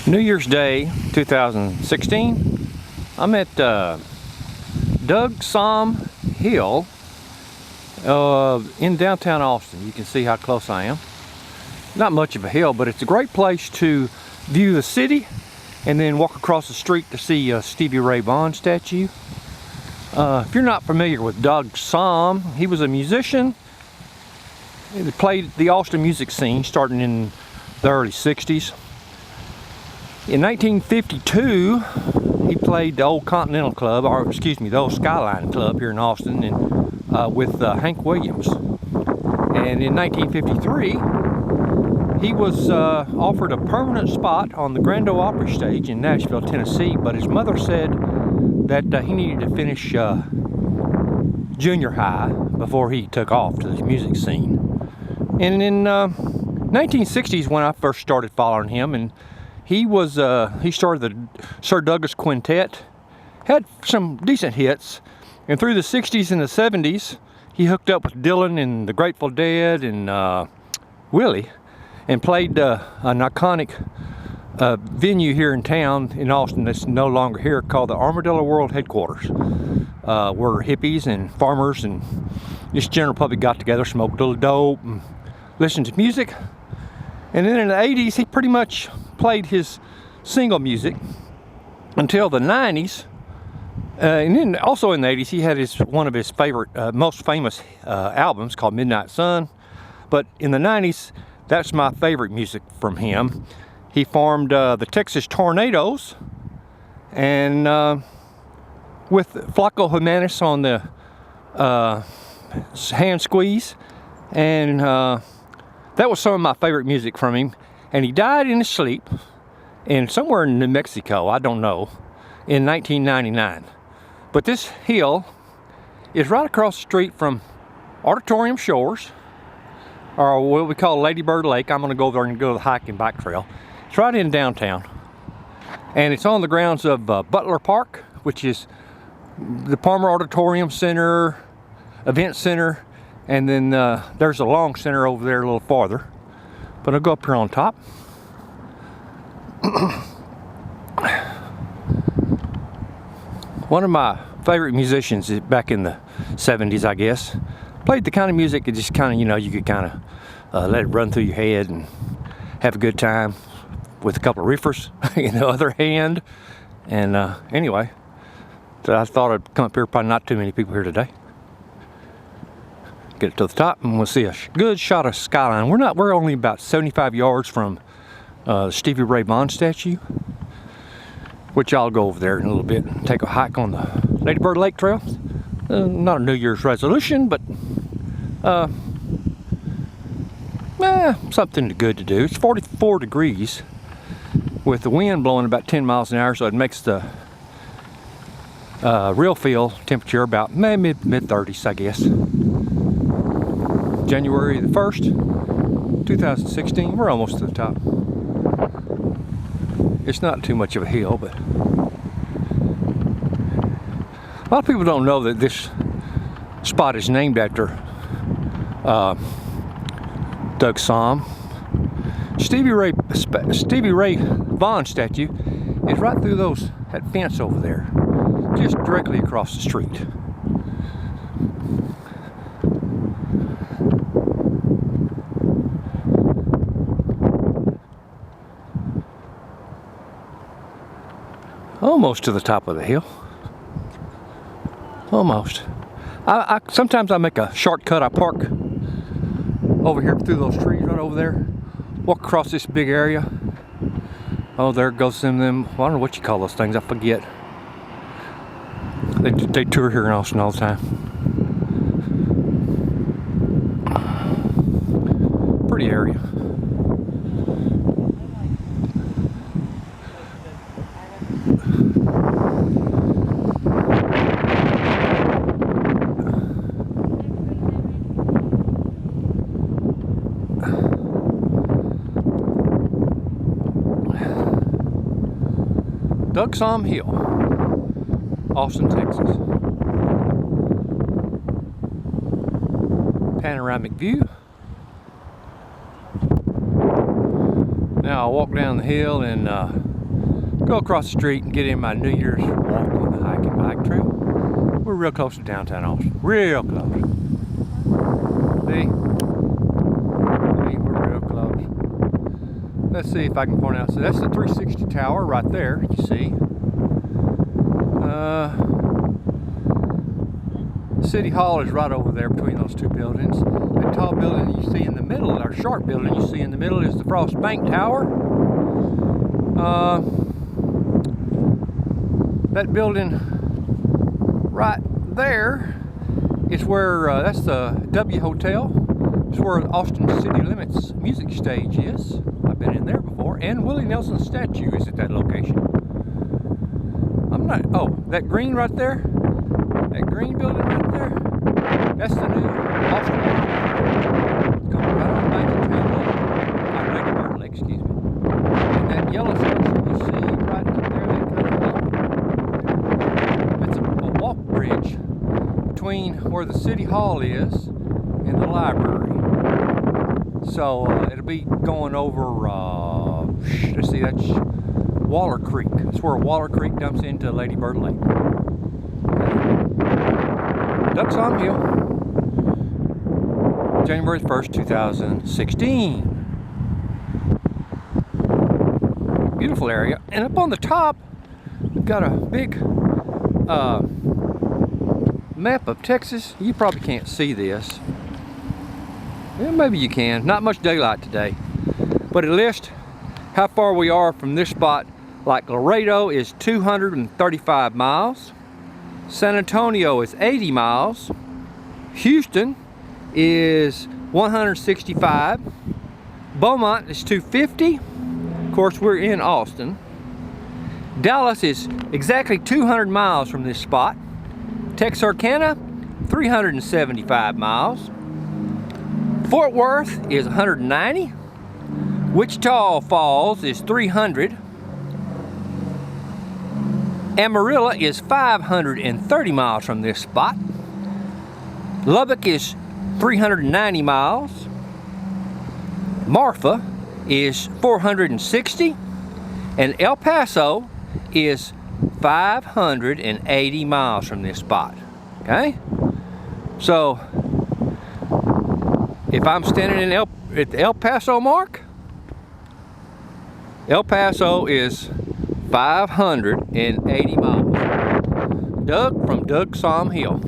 New Year's Day 2016. I'm at Doug Sahm Hill in downtown Austin. You can see how close I am. Not much of a hill, but it's a great place to view the city and then walk across the street to see a Stevie Ray Vaughan statue. If you're not familiar with Doug Sahm, he was a musician. He played the Austin music scene starting in the early 60s. In 1952, he played the old Continental Club, or excuse me, the old Skyline Club here in Austin, and with Hank Williams. And in 1953, he was offered a permanent spot on the Grand Ole Opry stage in Nashville, Tennessee, but his mother said that he needed to finish junior high before he took off to the music scene. And in 1960s, when I first started following him, and he started the Sir Douglas Quintet, had some decent hits, and through the 60s and the 70s, he hooked up with Dylan and the Grateful Dead and Willie, and played an iconic venue here in town in Austin that's no longer here, called the Armadillo World Headquarters, where hippies and farmers and just general public got together, smoked a little dope, and listened to music. And then in the 80s, he pretty much played his single music until the 90s. And then also in the 80s, he had one of his favorite, most famous albums called Midnight Sun. But in the 90s, that's my favorite music from him. He formed the Texas Tornadoes, and with Flaco Jimenez on the hand squeeze, and that was some of my favorite music from him. And he died in his sleep in somewhere in New Mexico, I don't know, in 1999. But this hill is right across the street from Auditorium Shores, or what we call Lady Bird Lake. I'm going to go there and go to the hike and bike trail. It's right in downtown, and it's on the grounds of Butler Park, which is the Palmer Auditorium Center, Event Center, and then there's a Long Center over there a little farther. But I'll go up here on top. One of my favorite musicians back in the 70s, I guess, played the kind of music that just kind of, you could kind of let it run through your head and have a good time with a couple of riffers in the other hand. And anyway, so I thought I'd come up here. Probably not too many people here today. Get it to the top, and we'll see a good shot of skyline. We're only about 75 yards from the Stevie Ray Vaughan statue, which I'll go over there in a little bit and take a hike on the Lady Bird Lake Trail. Not a New Year's resolution, but something good to do. It's 44 degrees with the wind blowing about 10 miles an hour, so it makes the real feel temperature about mid 30s, I guess. January the 1st, 2016. We're almost to the top. It's not too much of a hill, but a lot of people don't know that this spot is named after Doug Sahm. Stevie Ray Vaughan statue is right through that fence over there, just directly across the street. Almost to the top of the hill. Almost. Sometimes I make a shortcut. I park over here through those trees right over there. Walk across this big area. Oh, there goes them. I don't know what you call those things. I forget. They tour here in Austin all the time. Pretty area. Doug Sahm Hill, Austin, Texas. Panoramic view. Now I'll walk down the hill and go across the street and get in my New Year's walk on the hiking bike trail. We're real close to downtown Austin. Real close. See? We're real close. Let's see if I can point out. So that's the 360 tower right there, you see. City Hall is right over there between those two buildings. That tall building you see in the middle, our sharp building you see in the middle, is the Frost Bank Tower. That building right there is where, that's the W Hotel. It's where Austin City Limits music stage is. I've been in there before. And Willie Nelson's statue is at that location. Oh, that green right there? That green building right there? That's the new Austin Library. It's coming right on the bank of Town Lake. Lady Bird Lake, excuse me. And that yellow structure you see right there, that kind of that's a walk bridge between where the City Hall is and the library. So it'll be going over, let's see, that's Waller Creek. That's where Waller Creek dumps into Lady Bird Lake. Doug Sahm Hill, January 1st, 2016. Beautiful area. And up on the top, we've got a big map of Texas. You probably can't see this. Yeah, maybe you can. Not much daylight today. But it lists how far we are from this spot. Like Laredo is 235 miles. San Antonio is 80 miles. Houston is 165. Beaumont is 250. Of course, we're in Austin. Dallas is exactly 200 miles from this spot. Texarkana, 375 miles. Fort Worth is 190. Wichita Falls is 300. Amarillo is 530 miles from this spot. Lubbock is 390 miles. Marfa is 460. And El Paso is 580 miles from this spot. Okay? So, if I'm standing at the El Paso mark, El Paso is 580 miles. Doug from Doug Sahm Hill.